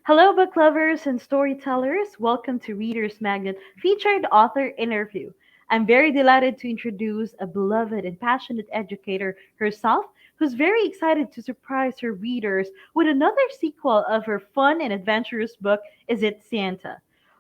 Hello, book lovers and storytellers. Welcome to Reader's Magnet featured author interview. I'm very delighted to introduce a beloved and passionate educator herself who's very excited to surprise her readers with another sequel of her fun and adventurous book, Is It Santa?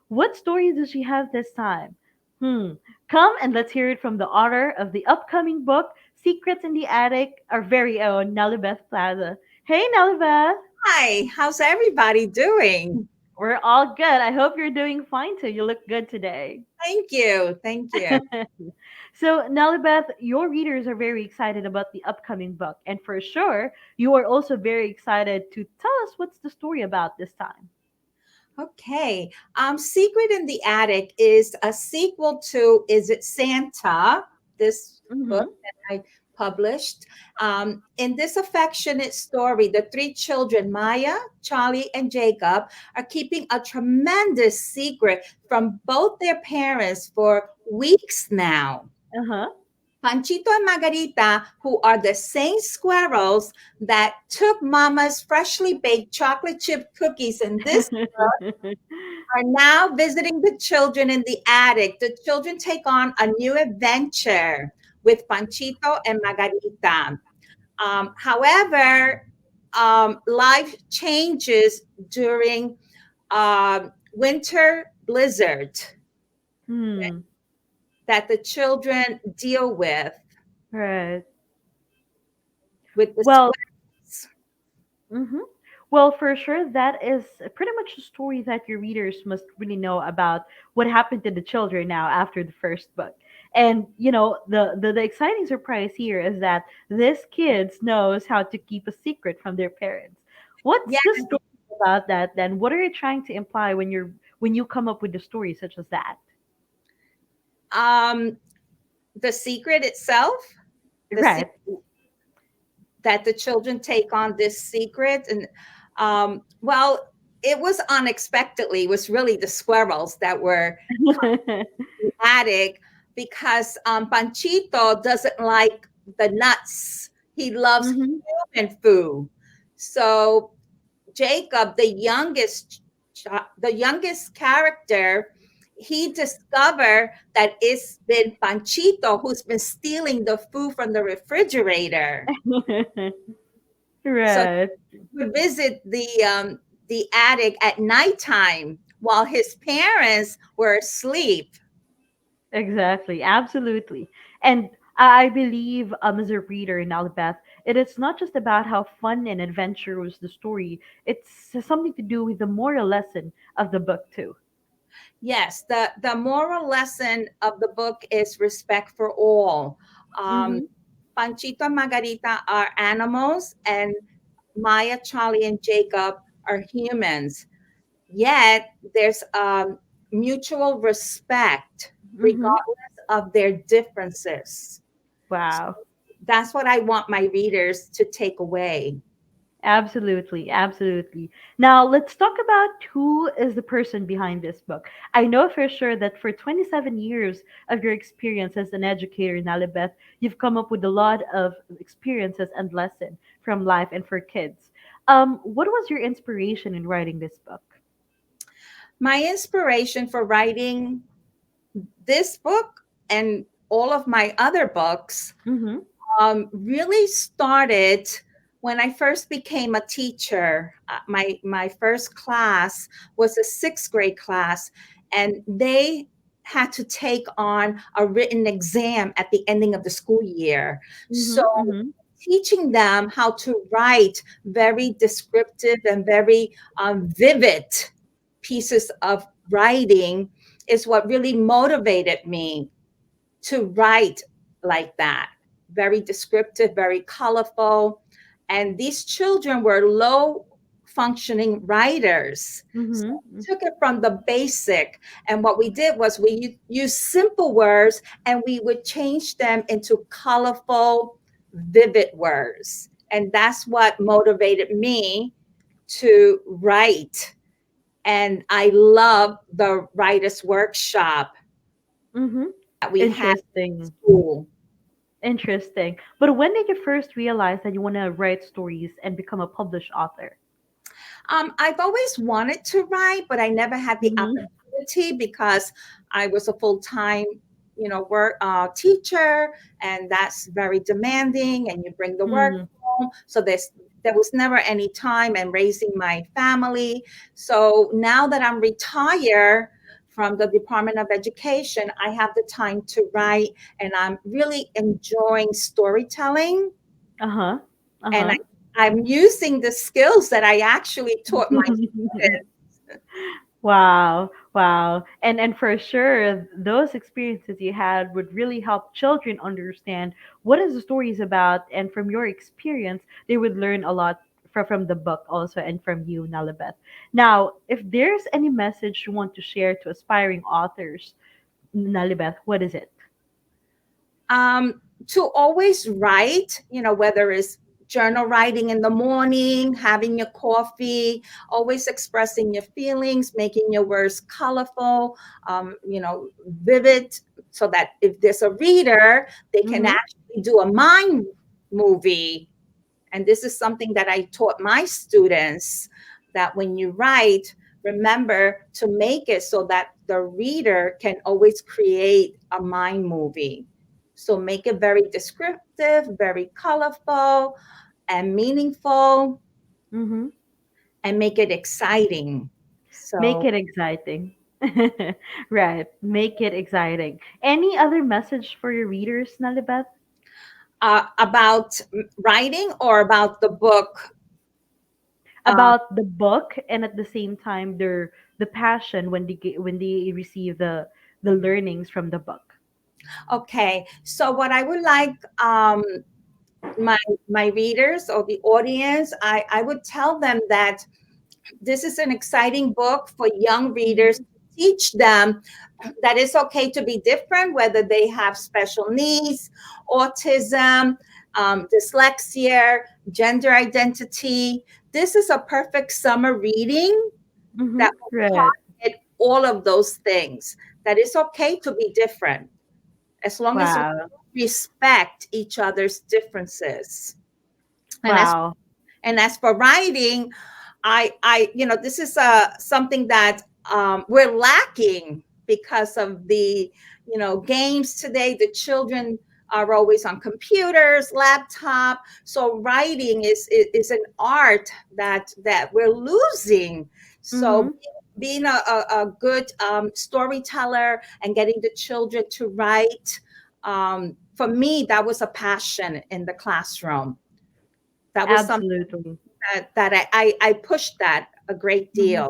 What story does she have this time? Hmm. Come and let's hear it from the author of the upcoming book, Secrets in the Attic, our very own NELIBETH Plaza. Hey, NELIBETH! Hi, how's everybody doing? We're all good. I hope you're doing fine too. You look good today. Thank you. Thank you. So, Nelly your readers are very excited about the upcoming book. And for sure, you are also very excited to tell us what's the story about this time. Okay. Secret in the Attic is a sequel to Is It Santa? This book Mm-hmm. that I published. In this affectionate story, the three children, Maya, Charlie, and Jacob, are keeping a tremendous secret from both their parents for weeks now. Uh huh. Panchito and Margarita, who are the same squirrels that took Mama's freshly baked chocolate chip cookies in this, are now visiting the children in the attic. The children take on a new adventure with Panchito and Margarita. However, life changes during winter blizzard Hmm. that the children deal Right. with the Well, squirrels. mm-hmm. Well, for sure, that is pretty much the story that your readers must really know about what happened to the children now after the first book. And the exciting surprise here is that this kids knows how to keep a secret from their parents. Yeah. What's the story about that then? What are you trying to imply when you come up with a story such as that? Um, the secret itself, the Right. that the children take on this secret, and well, it was unexpectedly. It was really the squirrels that were the attic because Panchito doesn't like the nuts. He loves Hmm. human food. So Jacob, the youngest character, he discovered that it's been Panchito who's been stealing the food from the refrigerator. So Right. he would visit the attic at nighttime while his parents were asleep. Exactly, absolutely. And I believe, as a reader in Alibeth, it is not just about how fun and adventurous the story, it's something to do with the moral lesson of the book, too. Yes, the moral lesson of the book is respect for all. Um, Mm-hmm. Panchito and Margarita are animals, and Maya, Charlie, and Jacob are humans. Yet there's mutual respect Mm-hmm. regardless of their differences. So Wow. that's what I want my readers to take away. Absolutely, absolutely. Now, let's talk about who is the person behind this book. I know for sure that for 27 years of your experience as an educator in Alibeth, you've come up with a lot of experiences and lesson from life and for kids. What was your inspiration in writing this book? My inspiration for writing this book and all of my other books Mm-hmm. really started when I first became a teacher. My first class was a sixth grade class, and they had to take on a written exam at the ending of the school year. So Mm-hmm. Mm-hmm. teaching them how to write very descriptive and very vivid pieces of writing is what really motivated me to write like that. Very descriptive, very colorful. And these children were low functioning writers. So Mm-hmm. we took it from the basic. And what we did was we used simple words and we would change them into colorful, vivid words. And that's what motivated me to write. And I love the writer's workshop Mm-hmm. that we had Interesting. at school. Interesting. But when did you first realize that you want to write stories and become a published author? I've always wanted to write, but I never had the Mm-hmm. opportunity because I was a full time, work teacher, and that's very demanding. And you bring the work Mm-hmm. home, so there was never any time and raising my family. So now that I'm retired from the Department of Education, I have the time to write, and I'm really enjoying storytelling. Uh-huh. And Uh-huh. I'm using the skills that I actually taught my students. Wow, wow. And for sure, those experiences you had would really help children understand what is the story is about, and from your experience, they would learn a lot from the book also and from you, Nalibeth. Now, if there's any message you want to share to aspiring authors, Nalibeth, what is it? To always write, whether it's journal writing in the morning, having your coffee, always expressing your feelings, making your words colorful, vivid, so that if there's a reader, they can Mm-hmm. actually do a mind movie. And this is something that I taught my students, that when you write, remember to make it so that the reader can always create a mind movie. So make it very descriptive, very colorful and meaningful, Mm-hmm. and make it exciting. Make So, it exciting. Right. Make it exciting. Any other message for your readers, Nalibeth? about writing or about the book. um, About the book, and at the same time the passion when when they receive the learnings from the book. okay, so what I would like, my my readers or the audience, I would tell them that this is an exciting book for young readers, Hmm. to teach them that it's okay to be different, whether they have special needs, autism, dyslexia, gender identity. This is a perfect summer reading Hmm. that will Right. target all of those things. That it's okay to be different as long as Wow. we respect each other's differences. And as Wow. and as for writing, this is something that we're lacking because of the, games today. The children are always on computers, laptop. So writing is an art that we're losing. So Hmm. being a good storyteller and getting the children to write, for me, that was a passion in the classroom. That was something Absolutely. that I pushed that a great Hmm. deal.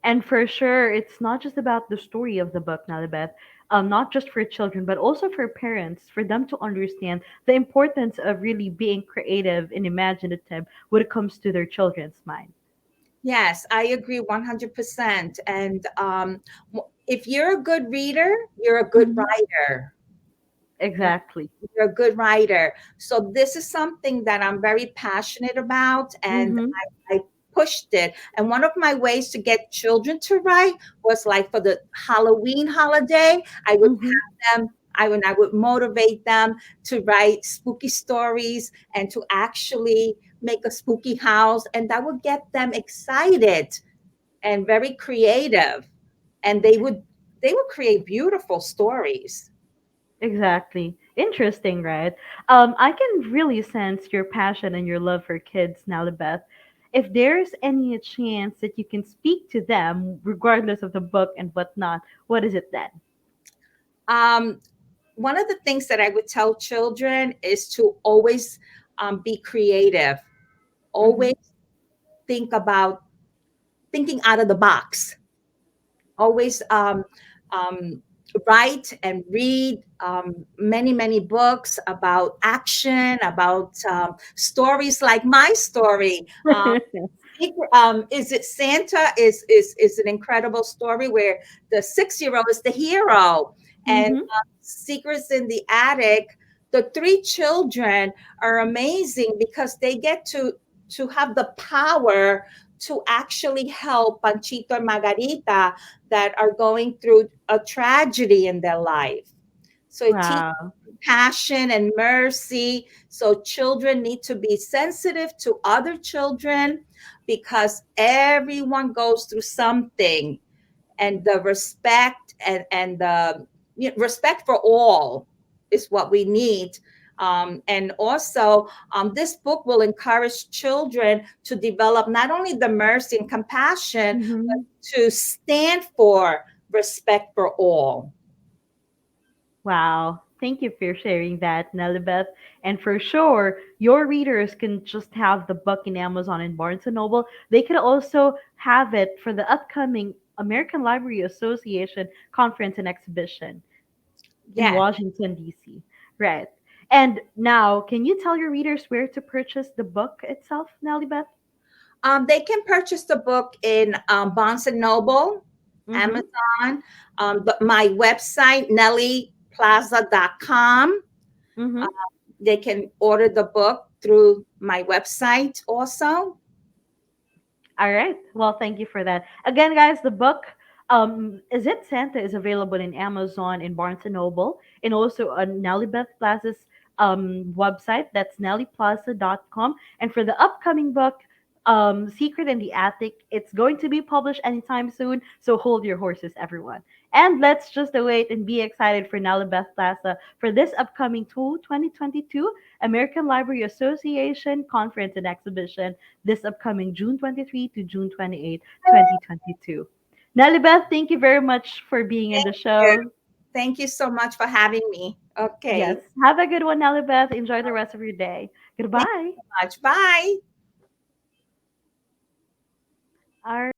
And for sure, it's not just about the story of the book, Nalibeth. Not just for children, but also for parents, for them to understand the importance of really being creative and imaginative when it comes to their children's mind. Yes, I agree 100%. And if you're a good reader, you're a good Hmm. writer. You know, Exactly. you're a good writer. So this is something that I'm very passionate about, and Hmm. I pushed it. And one of my ways to get children to write was like for the Halloween holiday, I would Hmm. them. I would motivate them to write spooky stories and to actually make a spooky house, and that would get them excited and very creative. And they would create beautiful stories. Exactly. Interesting, right? I can really sense your passion and your love for kids, Nalibeth. If there's any chance that you can speak to them, regardless of the book and whatnot, what is it then? Um, One of the things that I would tell children is to always be creative, Hmm. always think about thinking out of the box, always write and read many, many books about action, about stories like my story. Is it Santa is an incredible story where the 6-year-old is the hero, and Hmm. Secrets in the Attic. The three children are amazing because they get to have the power to actually help Panchito and Margarita that are going through a tragedy in their life. So it teaches Wow. compassion and mercy. So children need to be sensitive to other children because everyone goes through something, and the respect and the respect for all is what we need. And also, this book will encourage children to develop not only the mercy and compassion, but Mhm. to stand for respect for all. Wow. Thank you for sharing that, Nelibeth. And for sure, your readers can just have the book in Amazon and Barnes and Noble. They could also have it for the upcoming American Library Association conference and exhibition in Yes. Washington, D.C. Right. And now, can you tell your readers where to purchase the book itself, Nelibeth? They can purchase the book in Barnes and Noble, Mm-hmm. Amazon, but my website, nellyplaza.com. Mm-hmm. They can order the book through my website also. All right. Well, thank you for that. Again, guys, the book Is It Santa is available in Amazon, in Barnes and Noble, and also on Nelibeth Plaza's website. That's nellyplaza.com. And for the upcoming book, Secret in the Attic, it's going to be published anytime soon. So hold your horses, everyone. And let's just await and be excited for Nelibeth Plaza for this upcoming 2022 American Library Association Conference and Exhibition this upcoming June 23 to June 28, 2022. Nelly thank you very much for being in the Thank you. show. Thank you so much for having me. Yes. Okay. Have a good one, Nelly. Enjoy the rest of your day. Thank you Goodbye. so much. Bye. All